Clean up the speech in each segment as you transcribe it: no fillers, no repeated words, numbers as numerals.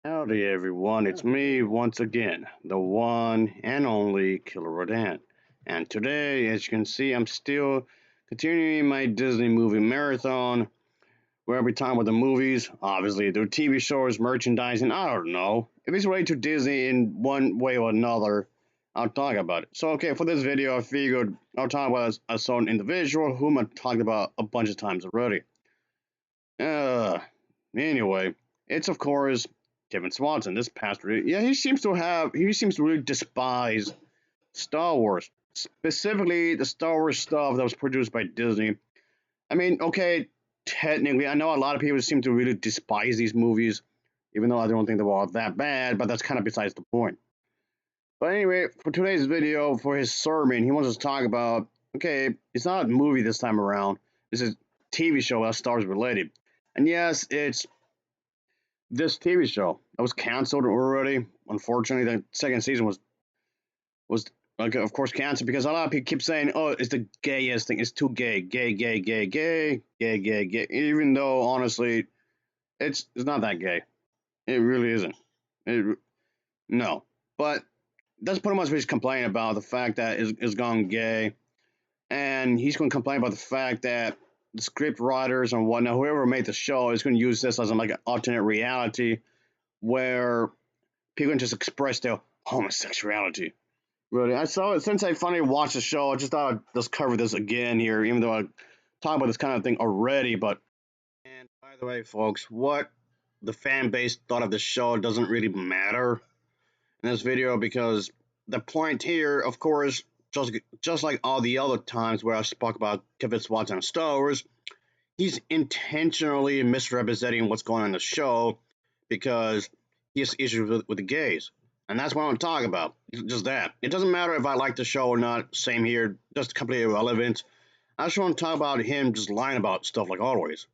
Howdy everyone, it's me once again, the one and only Killer Rodan. And today, as you can see, I'm still continuing my Disney movie marathon, where every time with the movies, obviously their TV shows, merchandising, I don't know. If it's related to Disney in one way or another, I'll talk about it. So okay, for this video I figured I'll talk about a certain individual whom I've talked about a bunch of times already. Uh, anyway, it's of course Kevin Swanson. This pastor, yeah, he seems to really despise Star Wars, specifically the Star Wars stuff that was produced by Disney. I mean, okay, technically, I know a lot of people seem to really despise these movies, even though I don't think they were all that bad. But that's kind of besides the point. But anyway, for today's video, for his sermon, he wants us to talk about. Okay, it's not a movie this time around. This is a TV show that's Star Wars related. And yes, it's this TV show that was canceled already. Unfortunately, the second season was like, of course, canceled because a lot of people keep saying, "Oh, it's the gayest thing. It's too gay, gay, gay, gay, gay, gay, gay, gay." Even though, honestly, it's not that gay. It really isn't. It, no, but that's pretty much what he's complaining about, the fact that it's gone gay, and he's going to complain about the fact that the script writers and whatnot, whoever made the show, is going to use this as like an alternate reality where people can just express their homosexuality. Really, I saw it since I finally watched the show. I just thought I'd just cover this again here, even though I talked about this kind of thing already. But and by the way, folks, what the fan base thought of the show doesn't really matter in this video because the point here, of course, just like all the other times where I spoke about Kevin Swanson and Star Wars, he's intentionally misrepresenting what's going on in the show because he has issues with the gays. And that's what I'm talking about. Just that. It doesn't matter if I like the show or not. Same here. Just completely irrelevant. I just want to talk about him just lying about stuff like always.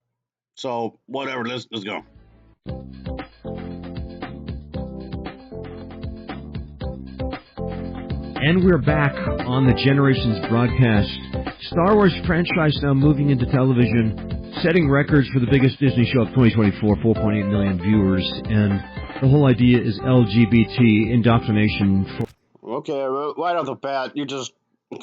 So, whatever. Let's go. And we're back on the Generations broadcast. Star Wars franchise now moving into television, setting records for the biggest Disney show of 2024, 4.8 million viewers. And the whole idea is LGBT indoctrination. Okay, well, right off the bat, you just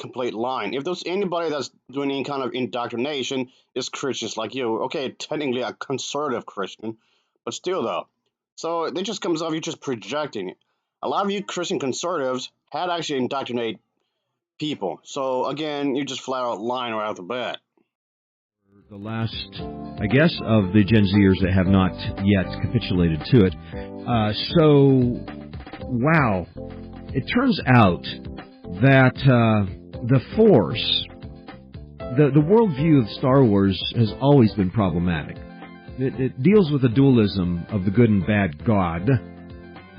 complete line. If there's anybody that's doing any kind of indoctrination, it's Christians like you. Okay, technically a conservative Christian, but still though. So it just comes off you just projecting it. A lot of you Christian conservatives had actually indoctrinated people. So again, you just flat out lying right off the bat. The last, I guess, of the Gen Zers that have not yet capitulated to it. Wow. It turns out that the Force, the worldview of Star Wars has always been problematic. It deals with the dualism of the good and bad God,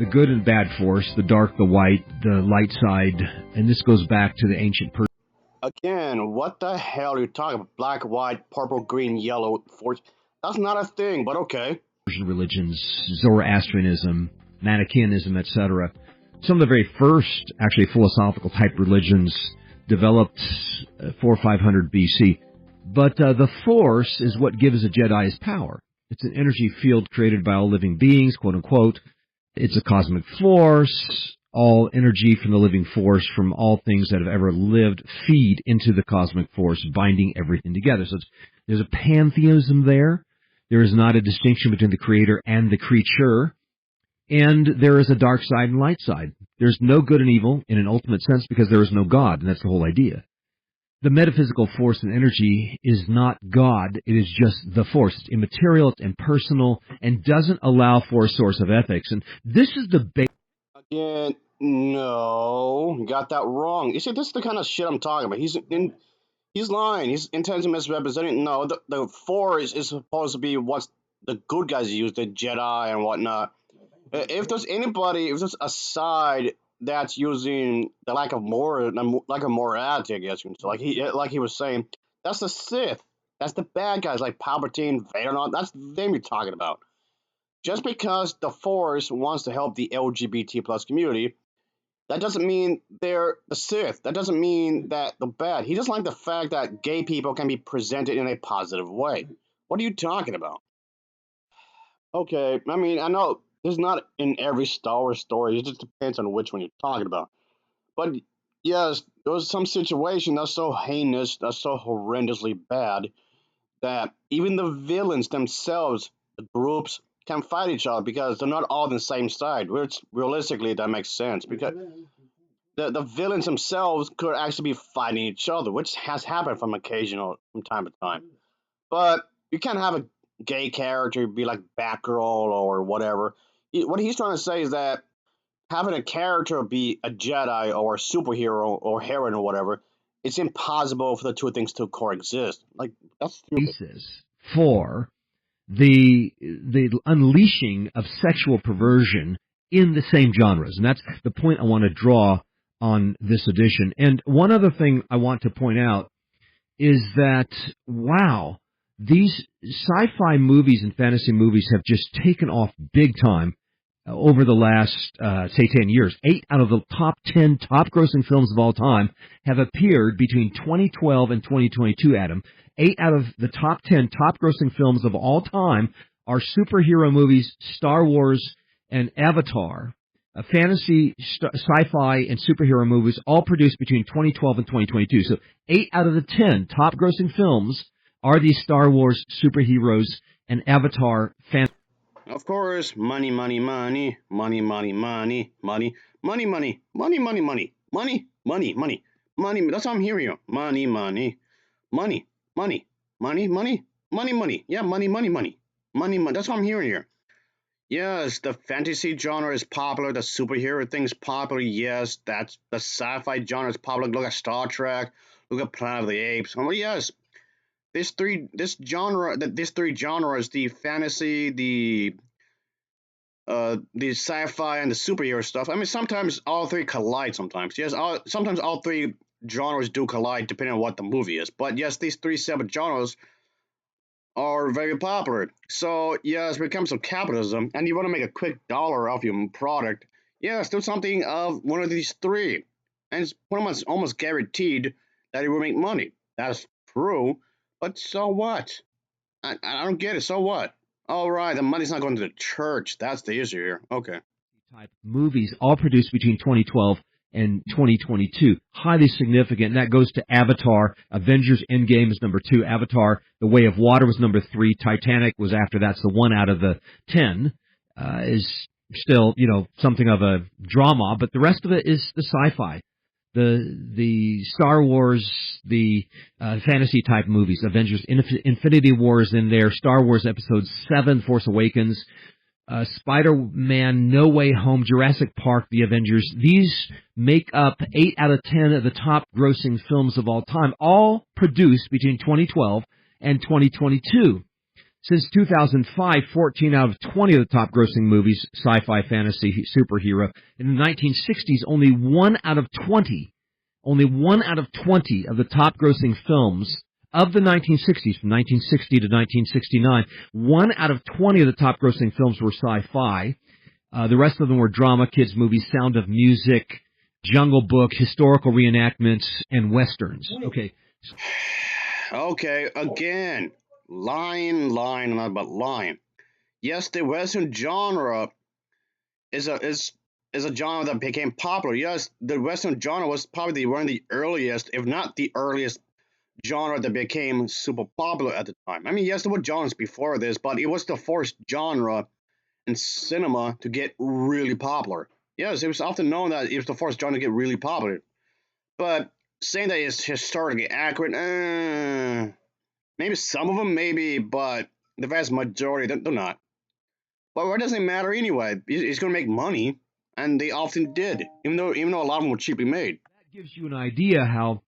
the good and bad Force, the dark, the white, the light side, and this goes back to the ancient Persian. Again, what the hell are you talking about? Black, white, purple, green, yellow, force? That's not a thing, but okay. Religions, Zoroastrianism, Manichaeanism, etc. Some of the very first, actually, philosophical type religions developed 400 or 500 BC. But the Force is what gives a Jedi his power. It's an energy field created by all living beings, quote unquote. It's a cosmic force. All energy from the living force, from all things that have ever lived, feed into the cosmic force, binding everything together. So there's a pantheism there. There is not a distinction between the creator and the creature. And there is a dark side and light side. There's no good and evil in an ultimate sense because there is no God, and that's the whole idea. The metaphysical force and energy is not God. It is just the force. It's immaterial, it's impersonal, and doesn't allow for a source of ethics. And this is the base. Again, no, you got that wrong. You see, this is the kind of shit I'm talking about. He's lying. He's intentionally misrepresenting. No, the Force is supposed to be what the good guys use, the Jedi and whatnot. If there's anybody, if there's a side that's using the lack of morality, I guess you can say, like he was saying, that's the Sith. That's the bad guys like Palpatine, Vader, and all. That's them you're talking about. Just because the Force wants to help the LGBT plus community, that doesn't mean they're the Sith. That doesn't mean that they're bad. He doesn't like the fact that gay people can be presented in a positive way. What are you talking about? Okay, I mean, I know This is not in every Star Wars story. It just depends on which one you're talking about. But yes, there's some situation that's so heinous, that's so horrendously bad that even the villains themselves, the groups, can fight each other because they're not all on the same side. Which realistically that makes sense because the villains themselves could actually be fighting each other, which has happened from time to time. But you can't have a gay character be like Batgirl or whatever. What he's trying to say is that having a character be a Jedi or a superhero or heroine or whatever, it's impossible for the two things to coexist. Like that's stupid. Basis for the unleashing of sexual perversion in the same genres. And that's the point I want to draw on this edition. And one other thing I want to point out is that, wow, these sci-fi movies and fantasy movies have just taken off big time over the last, say, 10 years. 8 out of the top 10 top-grossing films of all time have appeared between 2012 and 2022, Adam. 8 out of the top 10 top-grossing films of all time are superhero movies, Star Wars, and Avatar. Fantasy, sci-fi, and superhero movies all produced between 2012 and 2022. So 8 out of the 10 top-grossing films are these Star Wars, superheroes, and Avatar fantasy. Of course, money, money, money, money, money, money, money, money, money, money, money, money, money, money, money, money. That's what I'm hearing you. Money, money, money, money, money, money, money, money. Yeah, money, money, money, money, money. That's what I'm hearing here. Yes, the fantasy genre is popular. The superhero thing's popular. Yes, that's the sci-fi genre is popular. Look at Star Trek. Look at Planet of the Apes. Oh, yes, these three genres, the fantasy, the sci-fi, and the superhero stuff. I mean, sometimes all three collide. Sometimes, yes, sometimes all three genres do collide depending on what the movie is. But yes, these three separate genres are very popular. So yes, when it comes to capitalism, and you want to make a quick dollar off your product, yes, do something of one of these three, and it's pretty much almost guaranteed that it will make money. That's true, but so what? I don't get it. So what? All right, the money's not going to the church. That's the issue here. Okay. Type movies, all produced between 2012 and 2022. Highly significant. And that goes to Avatar. Avengers Endgame is number 2. Avatar, The Way of Water was number 3. Titanic was after that. So 1 out of the 10 is still, something of a drama. But the rest of it is the sci-fi. The Star Wars, the fantasy type movies. Avengers Infinity War is in there. Star Wars Episode 7, Force Awakens. Spider-Man, No Way Home, Jurassic Park, The Avengers. These make up 8 out of 10 of the top grossing films of all time, all produced between 2012 and 2022. Since 2005, 14 out of 20 of the top grossing movies, sci-fi, fantasy, superhero. In the 1960s, only 1 out of 20 of the top grossing films of the 1960s, from 1960 to 1969, 1 out of 20 of the top grossing films were sci-fi. The rest of them were drama, kids' movies, Sound of Music, Jungle Book, historical reenactments, and westerns. Okay. Okay, again, lying, not about lying. Yes, the Western genre is a genre that became popular. Yes, the Western genre was probably one of the earliest, if not the earliest, genre that became super popular at the time. I mean, yes, there were genres before this, but it was the first genre in cinema to get really popular. Yes, it was often known that it was the first genre to get really popular. But saying that it's historically accurate, maybe some of them, maybe, but the vast majority, they're not. But what does it matter anyway? It's going to make money, and they often did, even though a lot of them were cheaply made. That gives you an idea how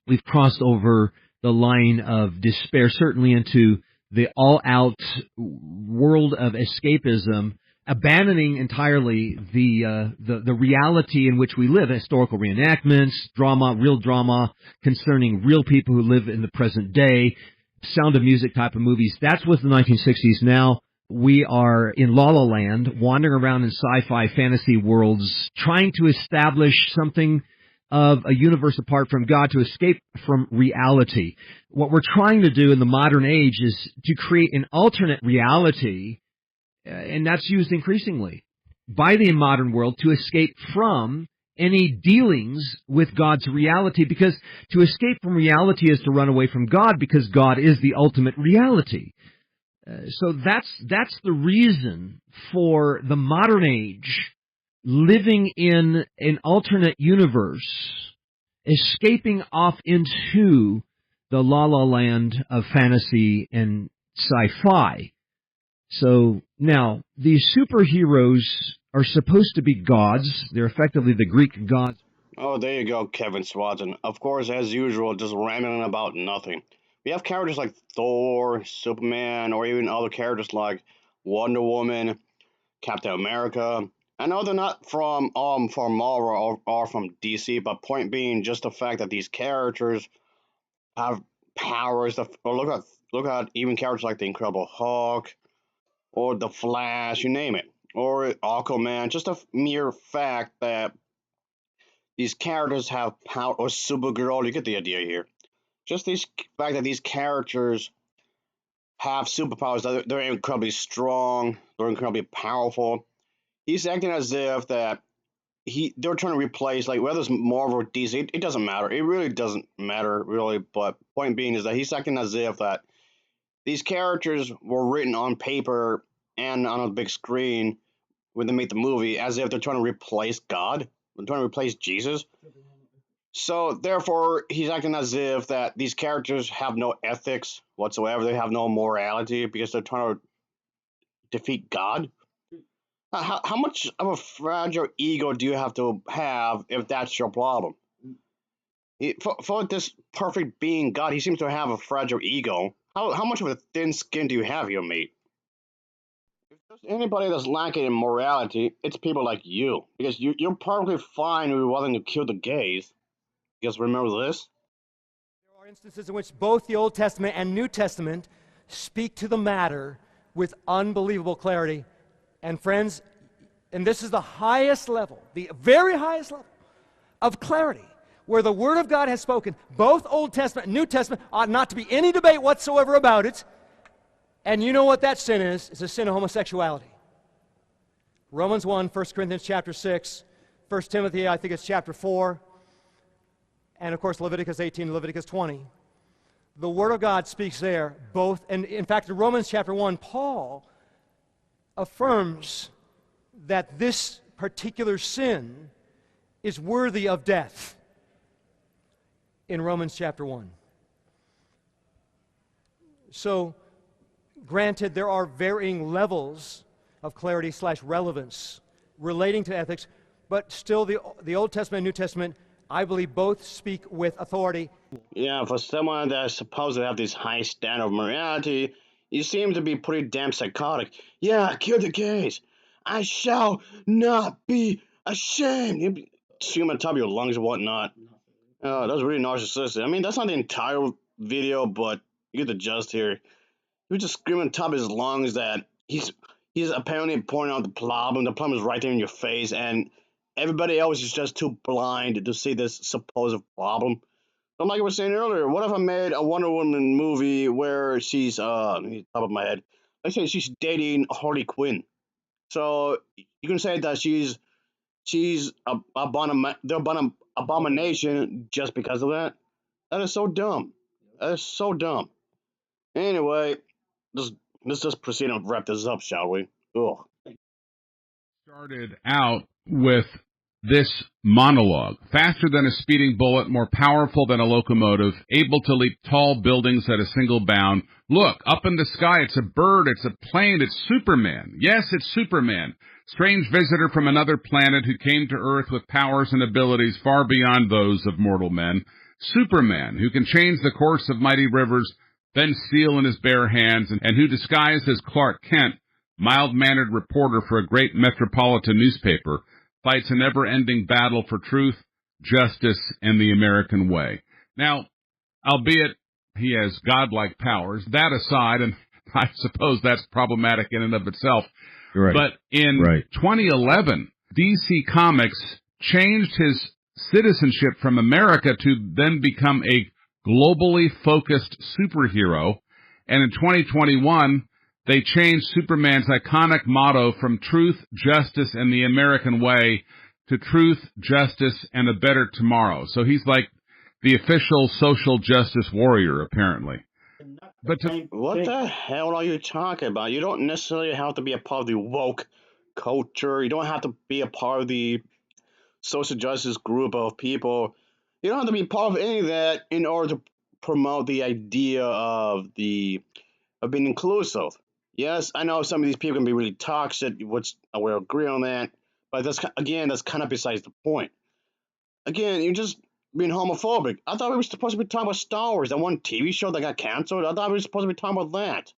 we've crossed over the line of despair, certainly into the all-out world of escapism, abandoning entirely the reality in which we live, historical reenactments, real drama concerning real people who live in the present day, Sound of Music type of movies. That's what the 1960s. Now we are in La La Land, wandering around in sci-fi fantasy worlds, trying to establish something of a universe apart from God, to escape from reality. What we're trying to do in the modern age is to create an alternate reality and that's used increasingly by the modern world to escape from any dealings with God's reality, because to escape from reality is to run away from God, because God is the ultimate reality. So that's the reason for the modern age living in an alternate universe, escaping off into the la-la land of fantasy and sci-fi. So now, these superheroes are supposed to be gods. They're effectively the Greek gods. Oh, there you go, Kevin Swanson. Of course, as usual, just rambling about nothing. We have characters like Thor, Superman, or even other characters like Wonder Woman, Captain America. I know they're not from Marvel or from DC, but point being just the fact that these characters have powers. Or look at even characters like the Incredible Hulk or the Flash, you name it, or Aquaman. Just a mere fact that these characters have power, or Supergirl. You get the idea here. Just the fact that these characters have superpowers. They're incredibly strong. They're incredibly powerful. He's acting as if that they're trying to replace, like, whether it's Marvel or DC. It doesn't matter. It really doesn't matter really. But point being is that he's acting as if that these characters were written on paper and on a big screen when they made the movie, as if they're trying to replace God. They're trying to replace Jesus. So therefore, he's acting as if that these characters have no ethics whatsoever. They have no morality because they're trying to defeat God. How much of a fragile ego do you have to have if that's your problem? For this perfect being God, he seems to have a fragile ego. How much of a thin skin do you have here, mate? If there's anybody that's lacking in morality, it's people like you. Because you're perfectly fine with wanting to kill the gays. Because remember this? There are instances in which both the Old Testament and New Testament speak to the matter with unbelievable clarity. And friends, and this is the highest level, the very highest level of clarity, where the Word of God has spoken, both Old Testament and New Testament, ought not to be any debate whatsoever about it. And you know what that sin is? It's a sin of homosexuality. Romans 1, 1 Corinthians chapter 6, 1 Timothy, I think it's chapter 4, and of course Leviticus 18, Leviticus 20. The Word of God speaks there both, and in fact in Romans chapter 1, Paul affirms that this particular sin is worthy of death in Romans chapter 1. So, granted, there are varying levels of clarity / relevance relating to ethics, but still the Old Testament and New Testament, I believe, both speak with authority. Yeah, for someone that's supposed to have this high standard of morality, you seem to be pretty damn psychotic. Yeah, kill the gays. I shall not be ashamed. You scream on top of your lungs and whatnot. That's really narcissistic. I mean, that's not the entire video, but you get the gist here. He was just screaming on top of his lungs that he's apparently pointing out the problem. The problem is right there in your face, and everybody else is just too blind to see this supposed problem. So like I was saying earlier, what if I made a Wonder Woman movie where she's top of my head, let's say she's dating Harley Quinn. So you can say that she's the abomination just because of that. That is so dumb. That is so dumb. Anyway, just let's just proceed and wrap this up, shall we? Ugh. Started out with this monologue. Faster than a speeding bullet, more powerful than a locomotive, able to leap tall buildings at a single bound. Look, up in the sky, it's a bird, it's a plane, it's Superman. Yes, it's Superman. Strange visitor from another planet who came to Earth with powers and abilities far beyond those of mortal men. Superman, who can change the course of mighty rivers, bend steel in his bare hands, and who, disguised as Clark Kent, mild-mannered reporter for a great metropolitan newspaper, fights a never-ending battle for truth, justice, and the American way. Now, albeit he has godlike powers, that aside, and I suppose that's problematic in and of itself, Right. But in 2011, DC Comics changed his citizenship from America to then become a globally focused superhero. And in 2021, They changed Superman's iconic motto from truth, justice, and the American way to truth, justice, and a better tomorrow. So he's like the official social justice warrior, apparently. But what the hell are you talking about? You don't necessarily have to be a part of the woke culture. You don't have to be a part of the social justice group of people. You don't have to be part of any of that in order to promote the idea of being inclusive. Yes, I know some of these people can be really toxic, which I will agree on that. But that's kind of besides the point. Again, you're just being homophobic. I thought we were supposed to be talking about Star Wars, that one TV show that got canceled. I thought we were supposed to be talking about that.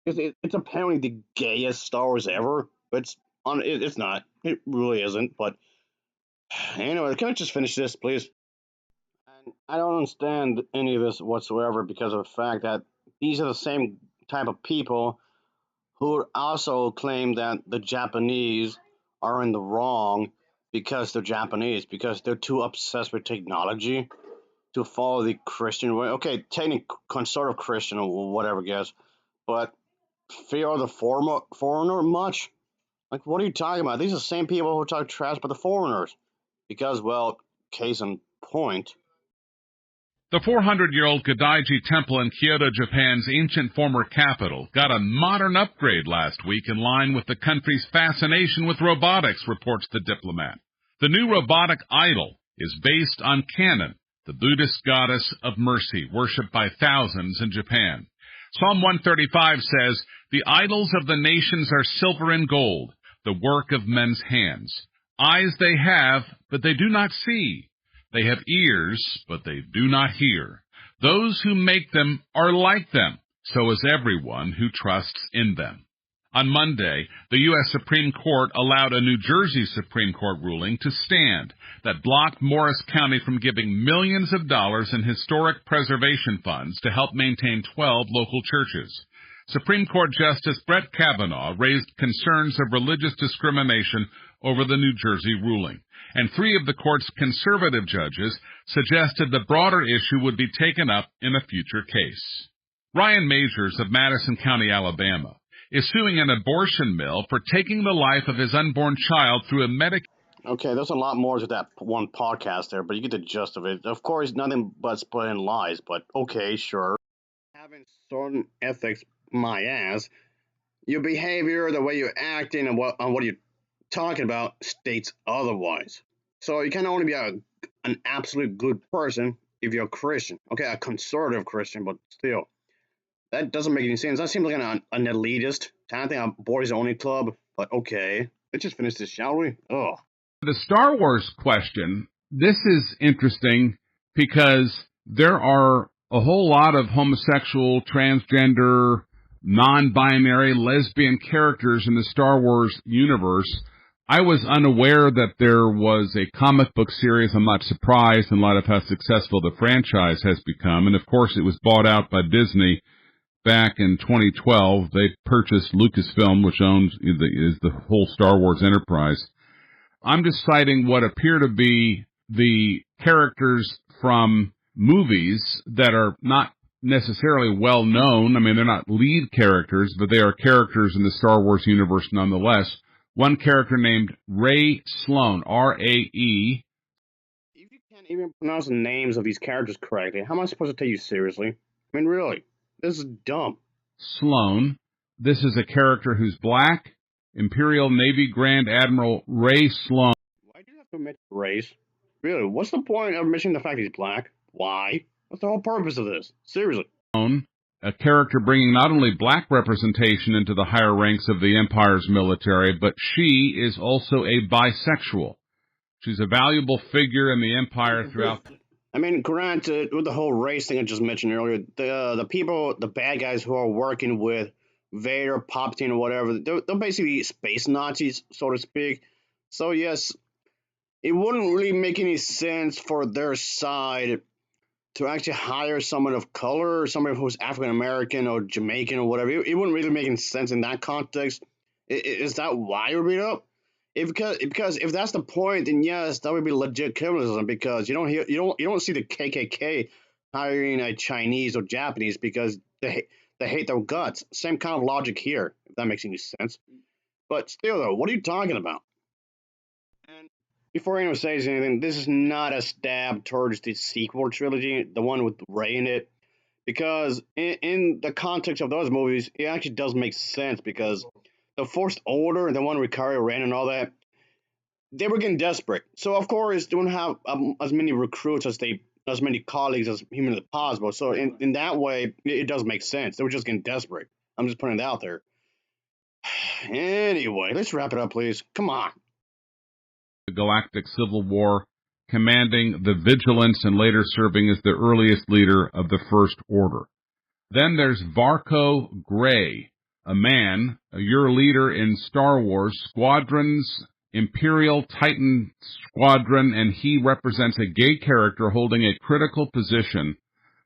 It's apparently the gayest Star Wars ever, but it's not. It really isn't. But anyway, can I just finish this, please? And I don't understand any of this whatsoever because of the fact that these are the same type of people who also claim that the Japanese are in the wrong because they're Japanese, because they're too obsessed with technology to follow the Christian way. Okay, technically conservative Christian or whatever, guess, but fear the foreigner much? Like, what are you talking about? These are the same people who talk trash about the foreigners. Because, well, case in point. the 400-year-old Gadaiji Temple in Kyoto, Japan's ancient former capital, got a modern upgrade last week in line with the country's fascination with robotics, reports The Diplomat. The new robotic idol is based on Kannon, the Buddhist goddess of mercy, worshipped by thousands in Japan. Psalm 135 says, "The idols of the nations are silver and gold, the work of men's hands. Eyes they have, but they do not see. They have ears, but they do not hear. Those who make them are like them, so is everyone who trusts in them." On Monday, the U.S. Supreme Court allowed a New Jersey Supreme Court ruling to stand that blocked Morris County from giving millions of dollars in historic preservation funds to help maintain 12 local churches. Supreme Court Justice Brett Kavanaugh raised concerns of religious discrimination over the New Jersey ruling, and 3 of the court's conservative judges suggested the broader issue would be taken up in a future case. Ryan Majors of Madison County, Alabama, is suing an abortion mill for taking the life of his unborn child through a medic. Okay, there's a lot more to that one podcast there, but you get the gist of it. Of course, nothing but splitting lies, but okay, sure. Having certain ethics, my ass, your behavior, the way you're acting, and what you're talking about states otherwise. So you can only be an absolute good person if you're a Christian. Okay, a conservative Christian, but still. That doesn't make any sense. That seems like an elitist kind of thing, a boys-only club. But okay, let's just finish this, shall we? Oh. The Star Wars question, this is interesting because there are a whole lot of homosexual, transgender, non-binary, lesbian characters in the Star Wars universe. I was unaware that there was a comic book series. I'm not surprised in light of how successful the franchise has become. And of course, it was bought out by Disney back in 2012. They purchased Lucasfilm, which owns is the whole Star Wars enterprise. I'm just citing what appear to be the characters from movies that are not necessarily well known. I mean, they're not lead characters, but they are characters in the Star Wars universe nonetheless. One character named Ray Sloan, R-A-E. If you can't even pronounce the names of these characters correctly, how am I supposed to take you seriously? I mean, really, this is dumb. Sloan. This is a character who's black. Imperial Navy Grand Admiral Ray Sloan. Why do you have to mention race? Really, what's the point of mentioning the fact he's black? Why? What's the whole purpose of this? Seriously. A character bringing not only black representation into the higher ranks of the Empire's military, but she is also a bisexual. She's a valuable figure in the Empire throughout. I mean, granted, with the whole race thing I just mentioned earlier, the people, the bad guys who are working with Vader, Palpatine, or whatever, they're basically space Nazis, so to speak. So yes, it wouldn't really make any sense for their side to actually hire someone of color, or someone who's African American or Jamaican or whatever. It wouldn't really make any sense in that context. Is that why you're beat up? Because if that's the point, then yes, that would be legit criminalism. Because you don't see the KKK hiring a Chinese or Japanese because they hate their guts. Same kind of logic here, if that makes any sense. But still, though, what are you talking about? And before anyone says anything, this is not a stab towards the sequel trilogy, the one with Ray in it, because in the context of those movies, it actually does make sense because the First Order, the one with Kylo Ren and all that, they were getting desperate. So of course they wouldn't have as many recruits as many colleagues as humanly possible. So in that way, it does make sense. They were just getting desperate. I'm just putting it out there. Anyway, let's wrap it up, please. Come on. The Galactic Civil War, commanding the Vigilance and later serving as the earliest leader of the First Order. Then there's Varco Gray, a man, your leader in Star Wars Squadron's Imperial Titan Squadron, and he represents a gay character holding a critical position.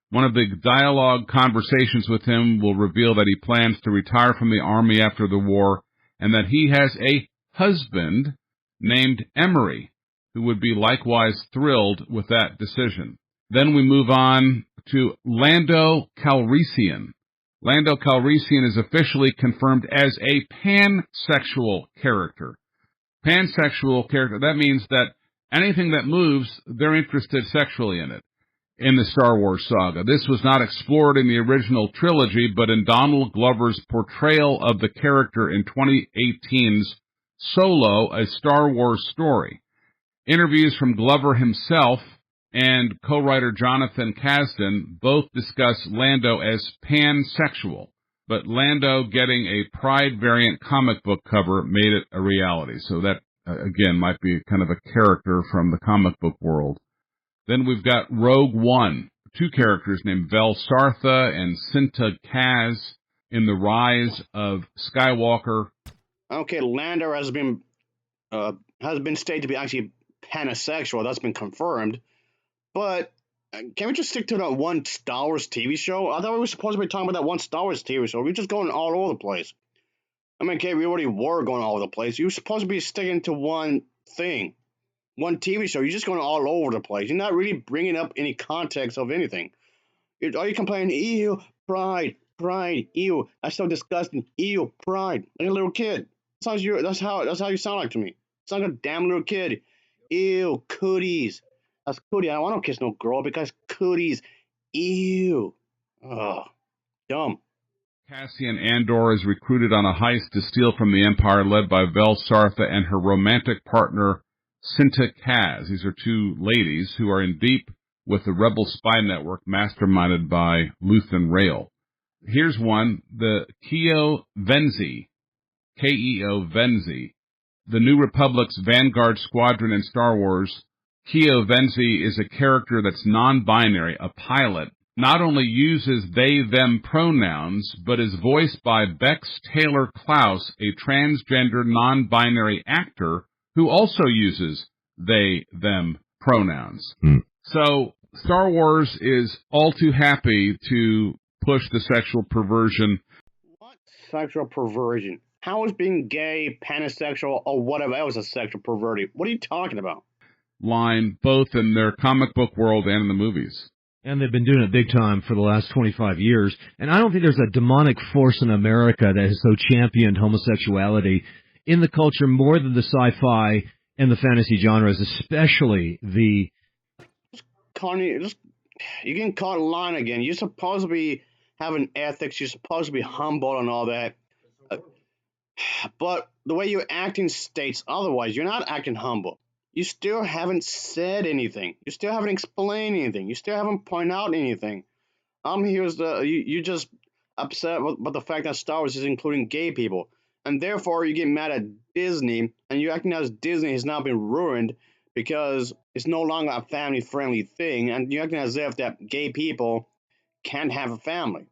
One of the dialogue conversations with him will reveal that he plans to retire from the Army after the war, and that he has a husband named Emery, who would be likewise thrilled with that decision. Then we move on to Lando Calrissian. Lando Calrissian is officially confirmed as a pansexual character. Pansexual character, that means that anything that moves, they're interested sexually in it. In the Star Wars saga. This was not explored in the original trilogy, but in Donald Glover's portrayal of the character in 2018's Solo, A Star Wars Story. Interviews from Glover himself and co-writer Jonathan Kasdan both discuss Lando as pansexual, but Lando getting a Pride variant comic book cover made it a reality. So that, again, might be kind of a character from the comic book world. Then we've got Rogue One, two characters named Vel Sartha and Cinta Kaz in The Rise of Skywalker. Okay, Lando has been stated to be actually pansexual. That's been confirmed. But can we just stick to that one Star Wars TV show? I thought we were supposed to be talking about that one Star Wars TV show. We're just going all over the place. I mean, okay, we already were going all over the place. You're supposed to be sticking to one thing. One TV show, you're just going all over the place. You're not really bringing up any context of anything. Are you complaining, ew, pride, ew, that's so disgusting, ew, pride, like a little kid. That's how you sound like to me. Sound like a damn little kid. Ew, cooties. That's cootie. I don't want to kiss no girl because cooties. Ew. Ugh, dumb. Cassian Andor is recruited on a heist to steal from the Empire, led by Vel Sartha and her romantic partner, Cinta Kaz. These are two ladies who are in deep with the rebel spy network masterminded by Luthen Rael. Here's one, the Keo Venzi, K-E-O Venzi, the New Republic's Vanguard Squadron in Star Wars. Keo Venzi is a character that's non-binary, a pilot, not only uses they-them pronouns, but is voiced by Bex Taylor Klaus, a transgender non-binary actor who also uses they-them pronouns. So Star Wars is all too happy to push the sexual perversion. What sexual perversion? How is being gay, pansexual, or whatever else a sexual perversion? What are you talking about? Line, both in their comic book world and in the movies. And they've been doing it big time for the last 25 years. And I don't think there's a demonic force in America that has so championed homosexuality in the culture more than the sci-fi and the fantasy genres, especially the... Connie, you're getting caught in line again. You're supposed to be having ethics. You're supposed to be humble and all that. But the way you're acting states otherwise. You're not acting humble. You still haven't said anything. You still haven't explained anything. You still haven't pointed out anything. You just upset about the fact that Star Wars is including gay people. And therefore, you get mad at Disney, and you're acting as Disney has now been ruined because it's no longer a family-friendly thing, and you're acting as if that gay people can't have a family.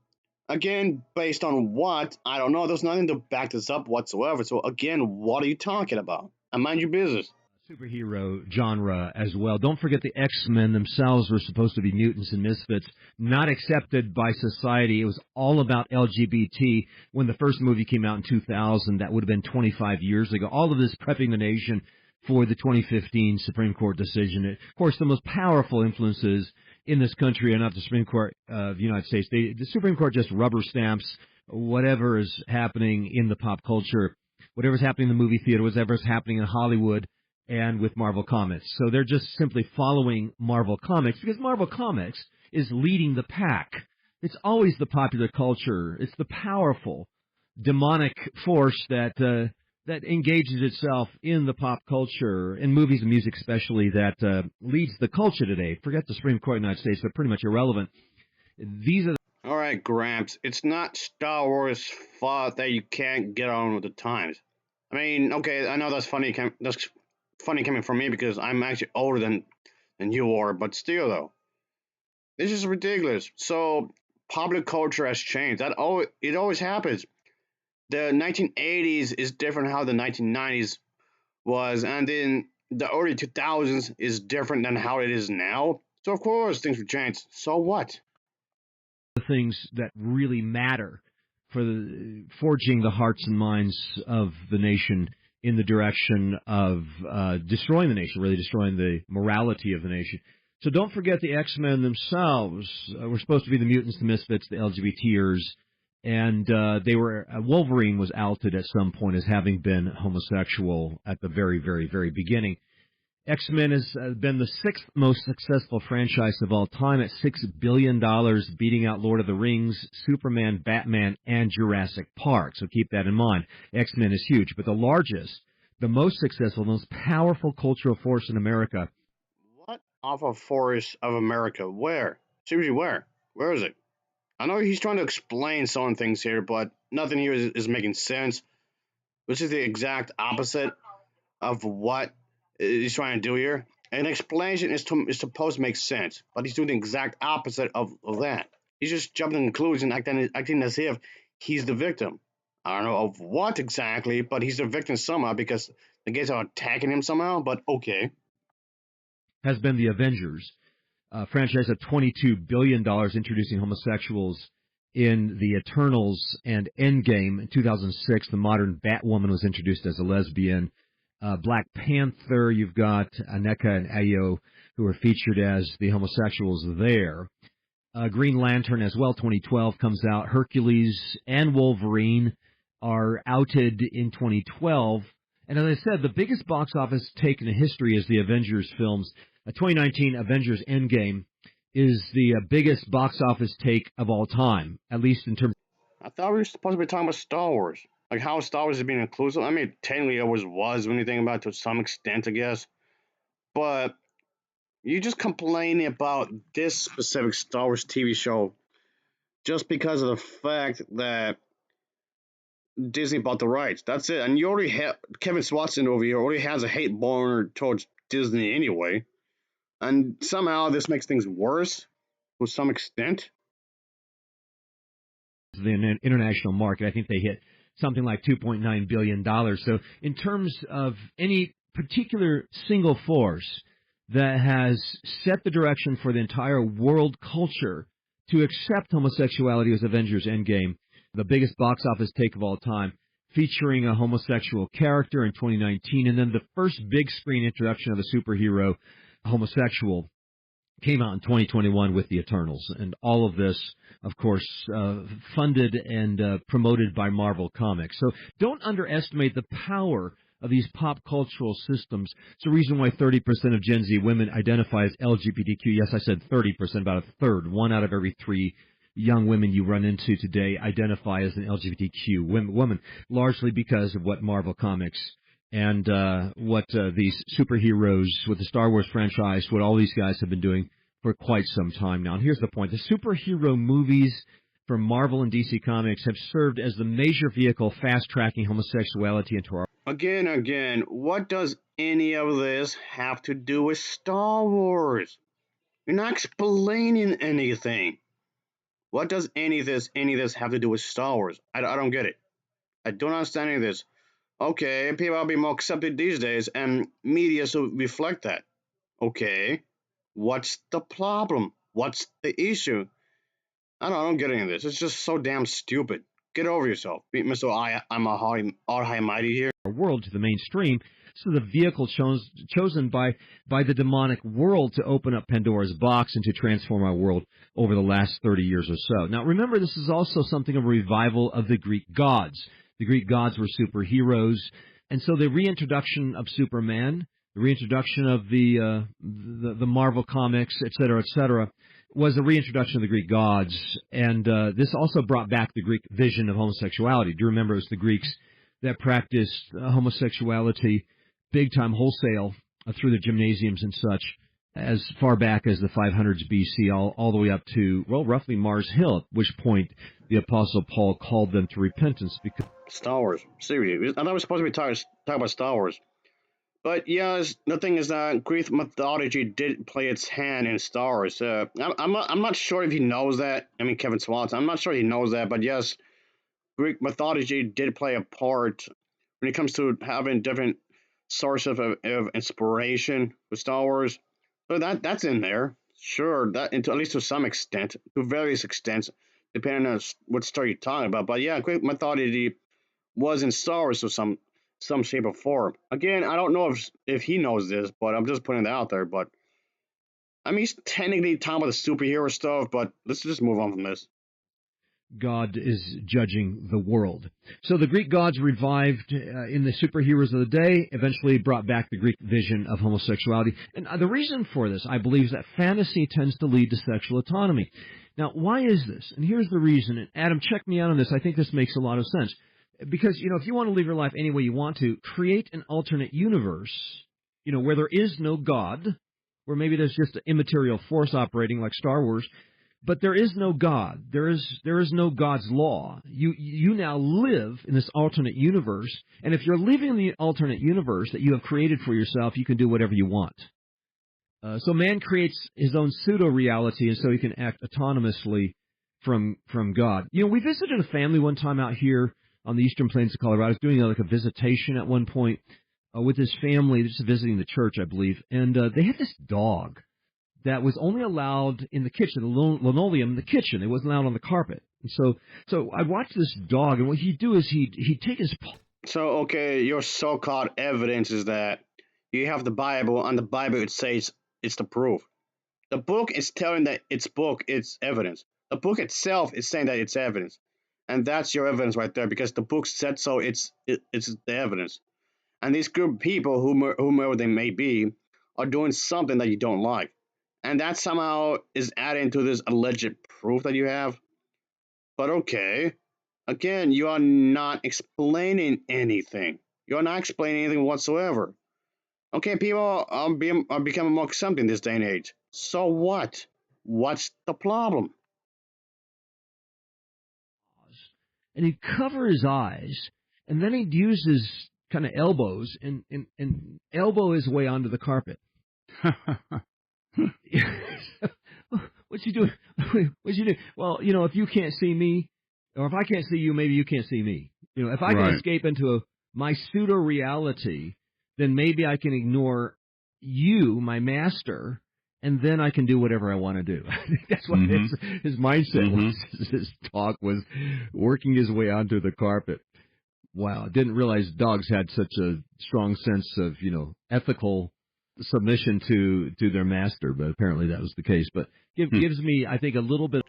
Again, based on what? I don't know. There's nothing to back this up whatsoever. So again, what are you talking about? And mind your business. Superhero genre as well. Don't forget the X-Men themselves were supposed to be mutants and misfits, not accepted by society. It was all about LGBT. When the first movie came out in 2000, that would have been 25 years ago. All of this prepping the nation for the 2015 Supreme Court decision. Of course, the most powerful influences in this country are not the Supreme Court of the United States. The Supreme Court just rubber stamps whatever is happening in the pop culture, whatever's happening in the movie theater, whatever's happening in Hollywood and with Marvel Comics. So they're just simply following Marvel Comics because Marvel Comics is leading the pack. It's always the popular culture. It's the powerful, demonic force that engages itself in the pop culture, in movies and music especially, that leads the culture today. Forget the Supreme Court of the United States, they're pretty much irrelevant. These are All right, Gramps, it's not Star Wars' fault that you can't get on with the times. I mean, okay, I know that's funny. That's funny coming from me because I'm actually older than you are, but still, though, this is ridiculous. So, popular culture has changed. It always happens. The 1980s is different how the 1990s was, and then the early 2000s is different than how it is now. So, of course, things will change. So what? the things that really matter for forging the hearts and minds of the nation in the direction of destroying the nation, really destroying the morality of the nation. So don't forget the X-Men themselves were supposed to be the mutants, the misfits, the LGBTers, and Wolverine was outed at some point as having been homosexual at the very, very, very beginning. X-Men has been the sixth most successful franchise of all time at $6 billion, beating out Lord of the Rings, Superman, Batman, and Jurassic Park. So keep that in mind. X-Men is huge, but the largest, the most successful, most powerful cultural force in America. What off of Forest of America? Where? Seriously, where? Where is it? I know he's trying to explain some things here, but nothing here is making sense, which is the exact opposite of what he's trying to do here. An explanation is supposed to make sense, but he's doing the exact opposite of that. He's just jumping to conclusions, acting as if he's the victim. I don't know of what exactly, but he's the victim somehow because the guys are attacking him somehow, but okay. Has been the Avengers, a franchise of $22 billion, introducing homosexuals in the Eternals and Endgame. In 2006, the modern Batwoman was introduced as a lesbian. Black Panther, you've got Aneka and Ayo, who are featured as the homosexuals there. Green Lantern as well, 2012 comes out. Hercules and Wolverine are outed in 2012. And as I said, the biggest box office take in history is the Avengers films. 2019 Avengers Endgame is the biggest box office take of all time, at least in terms. I thought we were supposed to be talking about Star Wars. Like how Star Wars is being inclusive. I mean, technically it always was when you think about it to some extent, I guess. But you just complaining about this specific Star Wars TV show just because of the fact that Disney bought the rights. That's it. And you already have Kevin Swanson over here already has a hate boner towards Disney anyway. And somehow this makes things worse to some extent. The international market, I think they hit something like $2.9 billion. So in terms of any particular single force that has set the direction for the entire world culture to accept homosexuality as Avengers Endgame, the biggest box office take of all time, featuring a homosexual character in 2019, and then the first big screen introduction of a superhero homosexual came out in 2021 with the Eternals. And all of this, of course, funded and promoted by Marvel Comics. So don't underestimate the power of these pop cultural systems. It's the reason why 30% of Gen Z women identify as LGBTQ. Yes, I said 30%, about a third. 1 out of every 3 young women you run into today identify as an LGBTQ woman, largely because of what Marvel Comics and what these superheroes with the Star Wars franchise, what all these guys have been doing for quite some time now. And here's the point. The superhero movies from Marvel and DC Comics have served as the major vehicle fast-tracking homosexuality into our... Again, what does any of this have to do with Star Wars? You're not explaining anything. What does any of this have to do with Star Wars? I don't get it. I don't understand any of this. Okay, people are being more accepted these days, and media should reflect that. Okay, what's the problem? What's the issue? I don't get any of this. It's just so damn stupid. Get over yourself. Mr. I'm a all high mighty here. Our world to the mainstream. So the vehicle chosen by the demonic world to open up Pandora's box and to transform our world over the last 30 years or so. Now remember, this is also something of a revival of the Greek gods. The Greek gods were superheroes, and so the reintroduction of Superman, the reintroduction of the Marvel comics, etc., was a reintroduction of the Greek gods, and this also brought back the Greek vision of homosexuality. Do you remember it was the Greeks that practiced homosexuality big time wholesale through the gymnasiums and such as far back as the 500s BC, all the way up to, well, roughly Mars Hill, at which point the Apostle Paul called them to repentance. Because Star Wars. Seriously. I thought we were supposed to be talking about Star Wars. But yes, the thing is that Greek mythology did play its hand in Star Wars. I'm not sure if he knows that. I mean, Kevin Swanson. I'm not sure he knows that. But yes, Greek mythology did play a part when it comes to having different sources of inspiration with Star Wars. So that's in there. Sure, that at least to some extent, to various extents, depending on what story you're talking about. But yeah, Greek mythology was in Star Wars to some shape or form. Again, I don't know if he knows this, but I'm just putting it out there. But I mean, he's technically talking about the superhero stuff, but let's just move on from this. God is judging the world. So the Greek gods revived in the superheroes of the day, eventually brought back the Greek vision of homosexuality. And the reason for this, I believe, is that fantasy tends to lead to sexual autonomy. Now, why is this? And here's the reason. And Adam, check me out on this. I think this makes a lot of sense. Because, if you want to live your life any way you want to, create an alternate universe, where there is no God, where maybe there's just an immaterial force operating like Star Wars, but there is no God. There is no God's law. You now live in this alternate universe, and if you're living in the alternate universe that you have created for yourself, you can do whatever you want. So man creates his own pseudo-reality, and so he can act autonomously from God. We visited a family one time out here on the eastern plains of Colorado. I was doing like a visitation at one point with this family, just visiting the church, I believe, and they had this dog that was only allowed in the kitchen, the linoleum in the kitchen. It wasn't allowed on the carpet. And so I watched this dog, and what he'd do is he'd take his paw. So, okay, your so-called evidence is that you have the Bible, and the Bible it says it's the proof. The book is telling that it's evidence. The book itself is saying that it's evidence. And that's your evidence right there, because the book said so, it's the evidence. And these group of people, whomever they may be, are doing something that you don't like. And that somehow is adding to this alleged proof that you have. But okay, again, you are not explaining anything. You are not explaining anything whatsoever. Okay, people are becoming more accepting this day and age. So what? What's the problem? And he'd cover his eyes, and then he'd use his kind of elbows and elbow his way onto the carpet. What's he doing? What's he doing? Well, if you can't see me, or if I can't see you, maybe you can't see me. If I can escape into my pseudo-reality, then maybe I can ignore you, my master, and then I can do whatever I want to do. I think that's what his mindset was. His talk was working his way onto the carpet. Wow, I didn't realize dogs had such a strong sense of, ethical submission to their master, but apparently that was the case. But gives me, I think, a little bit.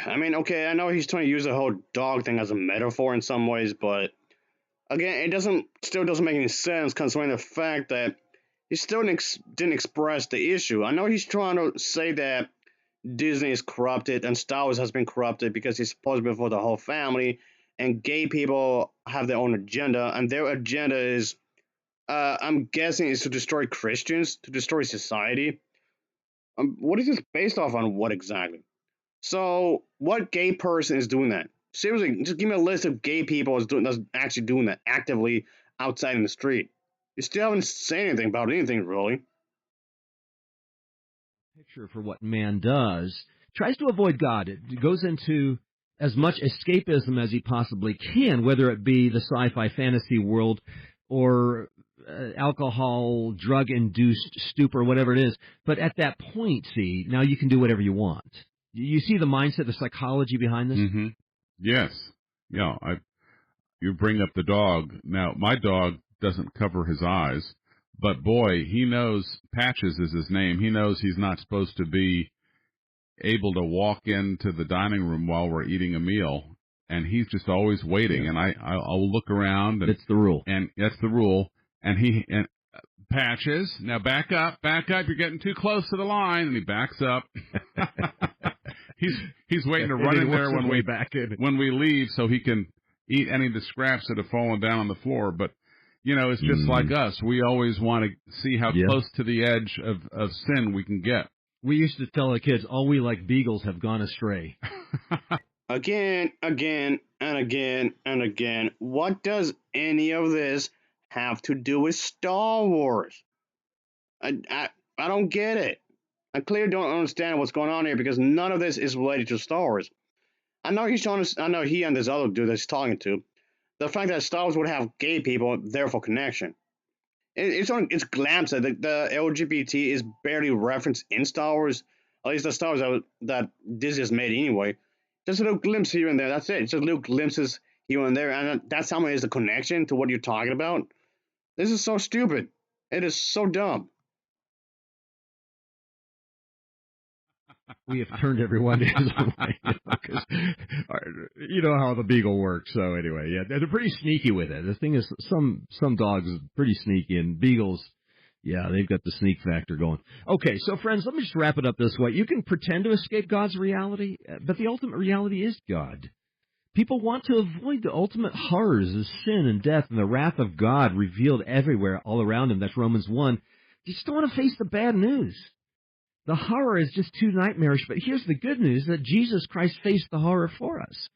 I mean, okay, I know he's trying to use the whole dog thing as a metaphor in some ways, but again, it still doesn't make any sense considering the fact that he still didn't express the issue. I know he's trying to say that Disney is corrupted and Star Wars has been corrupted because it's supposed to be for the whole family, and gay people have their own agenda, and their agenda is, I'm guessing, is to destroy Christians, to destroy society. What is this based off on? What exactly? So, what gay person is doing that? Seriously, just give me a list of gay people that's actually doing that actively outside in the street. You still haven't said anything about anything, really. Picture for what man does, tries to avoid God. It goes into as much escapism as he possibly can, whether it be the sci-fi fantasy world or alcohol, drug-induced stupor, whatever it is. But at that point, see, now you can do whatever you want. You see the mindset, the psychology behind this? Yes. Yeah, you bring up the dog. Now, my dog doesn't cover his eyes, but boy, he knows, Patches is his name. He knows he's not supposed to be able to walk into the dining room while we're eating a meal, and he's just always waiting. Yeah. And I'll look around, and It's the rule. And that's the rule. And Patches, now back up. You're getting too close to the line, and he backs up. he's waiting to run in there when we leave, so he can eat any of the scraps that have fallen down on the floor. But it's just like us. We always want to see how close to the edge of sin we can get. We used to tell the kids, all we like beagles have gone astray. Again, and again. What does any of this have to do with Star Wars? I don't get it. I clearly don't understand what's going on here because none of this is related to Star Wars. I know I know he and this other dude that he's talking to. The fact that Star Wars would have gay people there for connection. It's glimpsed that the LGBT is barely referenced in Star Wars. At least the Star Wars that Disney has made anyway. Just a little glimpse here and there. That's it. Just little glimpses here and there, and that's how much is the connection to what you're talking about. This is so stupid. It is so dumb. We have turned everyone his way. You know how the beagle works. So anyway, yeah, they're pretty sneaky with it. The thing is, some dogs are pretty sneaky, and beagles, yeah, they've got the sneak factor going. Okay, so friends, let me just wrap it up this way. You can pretend to escape God's reality, but the ultimate reality is God. People want to avoid the ultimate horrors of sin and death and the wrath of God revealed everywhere, all around them. That's Romans 1. They just don't want to face the bad news. The horror is just too nightmarish, but here's the good news, that Jesus Christ faced the horror for us.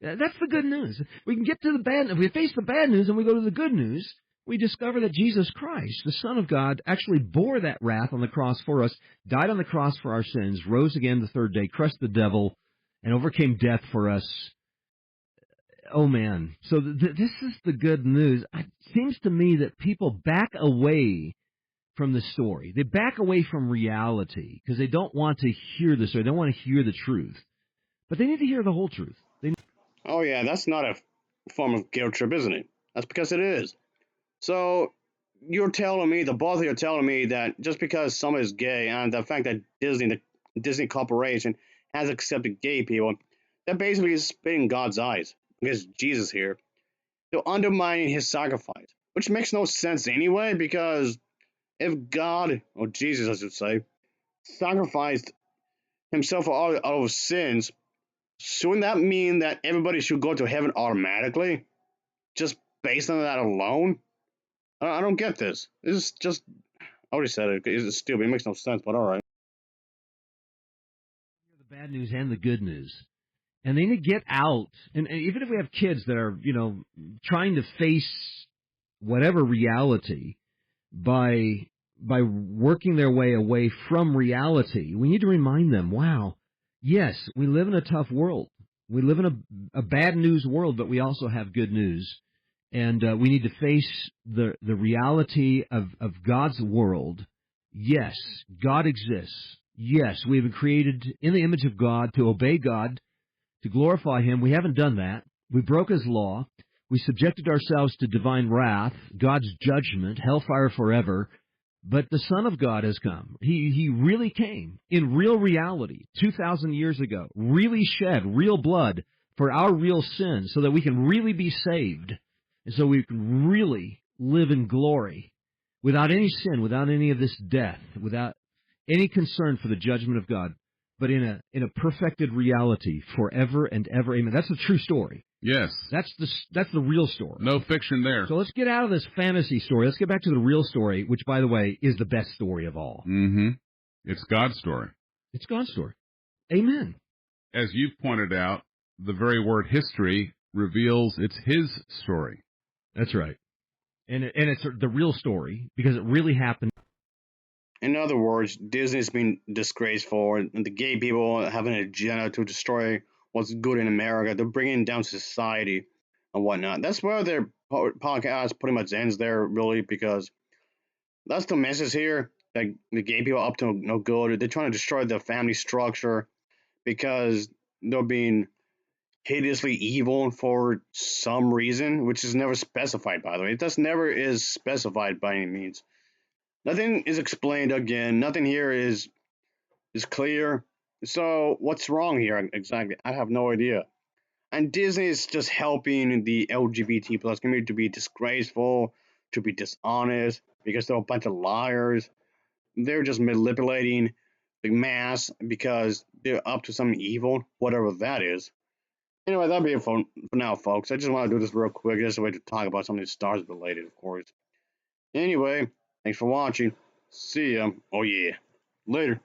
That's the good news. We can get to the bad news. If we face the bad news and we go to the good news, we discover that Jesus Christ, the Son of God, actually bore that wrath on the cross for us, died on the cross for our sins, rose again the third day, crushed the devil, and overcame death for us. Oh, man. So this is the good news. It seems to me that people back away from the story. They back away from reality because they don't want to hear the story. They don't want to hear the truth. But they need to hear the whole truth. Oh yeah, that's not a form of guilt trip, isn't it? That's because it is. So you're telling me, the both of you are telling me that just because someone is gay and the fact that the Disney Corporation has accepted gay people, that basically is spitting God's eyes because Jesus here. They're undermining his sacrifice, which makes no sense anyway because if God, or Jesus I should say, sacrificed himself for all our sins, shouldn't that mean that everybody should go to heaven automatically? Just based on that alone? I don't get this. This is just, I already said it, it's stupid, it makes no sense, but alright. The bad news and the good news. And they need to get out. And even if we have kids that are, trying to face whatever reality by working their way away from reality, we need to remind them, wow, yes, we live in a tough world. We live in a bad news world, but we also have good news. And we need to face the reality of God's world. Yes, God exists. Yes, we've been created in the image of God to obey God, to glorify Him. We haven't done that. We broke His law. We subjected ourselves to divine wrath, God's judgment, hellfire forever. But the Son of God has come. He really came in real reality 2,000 years ago, really shed real blood for our real sins so that we can really be saved and so we can really live in glory without any sin, without any of this death, without any concern for the judgment of God, but in a perfected reality forever and ever. Amen. That's the true story. Yes. That's the real story. No fiction there. So let's get out of this fantasy story. Let's get back to the real story, which, by the way, is the best story of all. Mm-hmm. It's God's story. It's God's story. Amen. As you've pointed out, the very word history reveals it's His story. That's right. And it's the real story because it really happened. In other words, Disney's been disgraceful, and the gay people have an agenda to destroy what's good in America. They're bringing down society and whatnot. That's where their podcast pretty much ends there, really, because that's the message here. That the gay people are up to no good. They're trying to destroy the family structure because they're being hideously evil for some reason, which is never specified, by the way. It just never is specified by any means. Nothing is explained again. Nothing here is clear. So what's wrong here exactly? I have no idea. And Disney is just helping the LGBT plus community to be disgraceful, to be dishonest, because they're a bunch of liars. They're just manipulating the mass because they're up to some evil, whatever that is. Anyway, that'll be it for now, folks. I just want to do this real quick, just a way to talk about something Stars related, of course. Anyway, thanks for watching. See ya. Oh yeah. Later.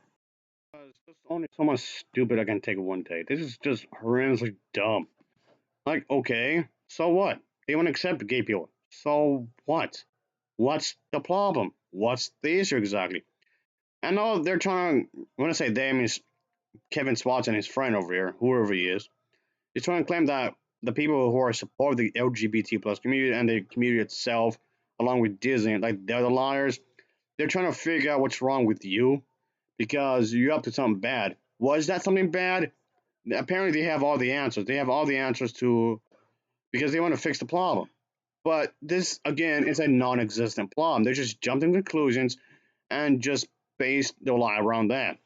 There's only so much stupid I can take in one day. This is just horrendously dumb. Like, okay, so what? They want to accept gay people. So what? What's the problem? What's the issue exactly? I know they're trying to, when I say they, I mean Kevin Swanson, his friend over here, whoever he is trying to claim that the people who are support the LGBT plus community and the community itself, along with Disney, like they're the liars. They're trying to figure out what's wrong with you because you're up to something bad. Was that something bad? Apparently, they have all the answers. They have all the answers to because they want to fix the problem. But this again is a non-existent problem. They're just jumping conclusions and just base their lie around that.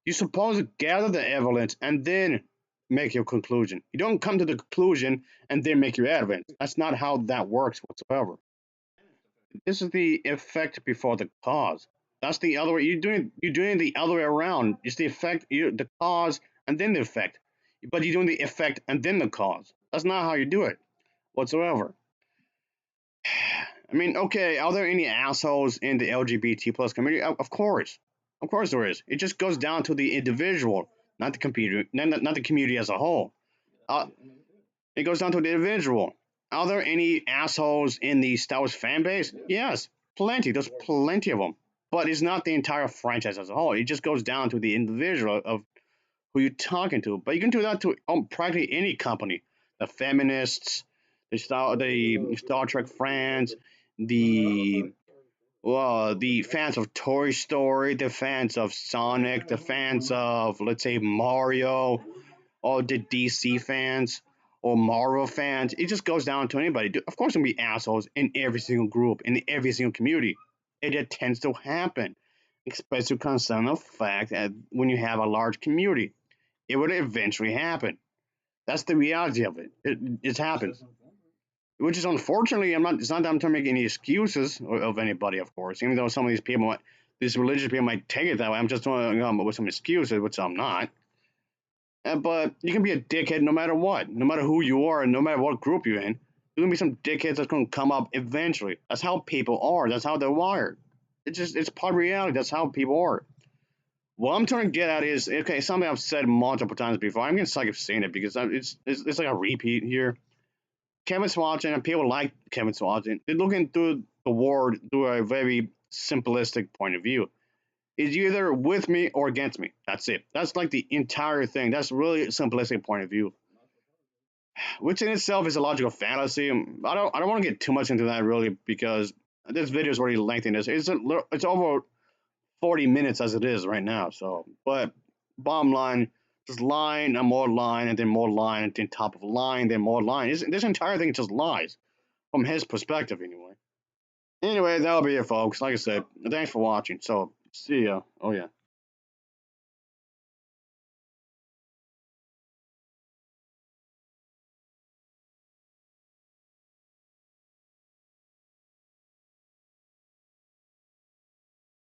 You're supposed to gather the evidence and then make your conclusion. You don't come to the conclusion and then make your evidence. That's not how that works whatsoever. This is the effect before the cause. That's the other way. You're doing the other way around. It's the effect, the cause, and then the effect. But you're doing the effect and then the cause. That's not how you do it whatsoever. I mean, okay, are there any assholes in the LGBT plus community? Of course there is. It just goes down to the individual, not the computer, not the community as a whole. Uh, it goes down to the individual. Are there any assholes in the Star Wars fan base? Yes, plenty. There's plenty of them. But it's not the entire franchise as a whole. It just goes down to the individual of who you're talking to. But you can do that to practically any company. The feminists, the Star Trek fans, the the fans of Toy Story, the fans of Sonic, the fans of let's say Mario, or the DC fans or Marvel fans. It just goes down to anybody. Of course, there'll be assholes in every single group, in every single community. It tends to happen, especially concerning the fact that when you have a large community, it would eventually happen. That's the reality of it. It happens, which is unfortunately. I'm not. It's not that I'm trying to make any excuses of anybody, of course. Even though some of these people, these religious people, might take it that way. I'm just trying to come up with some excuses, which I'm not. But you can be a dickhead no matter what, no matter who you are, and no matter what group you're in. There's gonna be some dickheads that's gonna come up eventually. That's how people are. That's how they're wired. It's part of reality. That's how people are. What I'm trying to get at is okay. Something I've said multiple times before. I'm getting sick of saying it because it's like a repeat here. Kevin Swanson and people like Kevin Swanson. They're looking through the world through a very simplistic point of view. Is either with me or against me. That's it. That's like the entire thing. That's really a simplistic point of view, which in itself is a logical fallacy. I don't want to get too much into that really because this video is already lengthy. It's over 40 minutes as it is right now. So, but bottom line, just line and more line and then more line and then top of line, then more line. This entire thing just lies from his perspective anyway. Anyway, that'll be it, folks. Like I said, thanks for watching. So, see ya. Oh yeah.